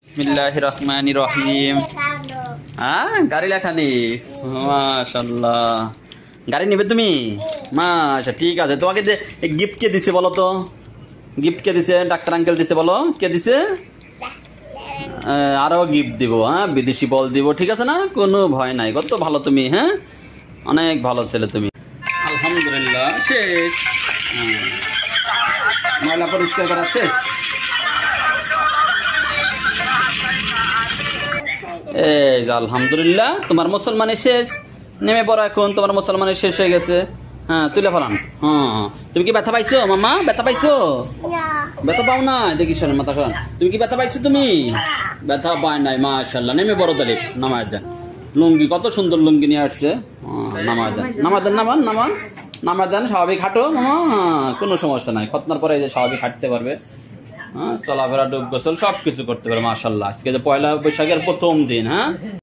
বিসমিল্লাহির রহমানির রহিম। হ্যাঁ, গাড়ি লেখানি, মাশাআল্লাহ। গাড়ি নিবে তুমি? মাশা, ঠিক আছে। তোমাকে গিফট কে দিছে বলো তো? গিফট কে দিছে? ডাক্তার আঙ্কেল দিছে, বলো কে দিছে? আরো গিফট দিব, হ্যাঁ, বিদেশি বল দিব, ঠিক আছে না? কোনো ভয় নাই, কত ভালো তুমি, হ্যাঁ, অনেক ভালো ছেলে তুমি। আলহামদুলিল্লাহ, শেষ। ময়লা পরিষ্কার করা শেষ। এই যে আলহামদুলিল্লাহ, তোমার মুসলমানের শেষ। নেমে পড়ো এখন, তোমার মুসলমানের শেষ হয়ে গেছে। হ্যাঁ, তুলে ফেলান। হ্যাঁ, তুমি কি ব্যথা পাইছো মামা? ব্যথা পাইছো? ব্যথা পাও না? দেখি শোনো, মাথা শোনান। তুমি কি ব্যথা পাইছো? তুমি ব্যথা পায় নাই, মাশাআল্লাহ। নেমে পড়ো তাহলে, নামায় দেন। লুঙ্গি, কত সুন্দর লুঙ্গি নিয়ে আসছে। নামায় দেন, নামায় দেন, নামান নামান, নামায় দেন। স্বাভাবিক হাঁটো মামা, কোনো সমস্যা নাই। খতনার পরে যে স্বাভাবিক হাঁটতে পারবে, হ্যাঁ, চলাফেরা, ডুব গোসল সবকিছু করতে পারে, মাশাআল্লাহ। আজকে যে পয়লা বৈশাখের প্রথম দিন, হ্যাঁ।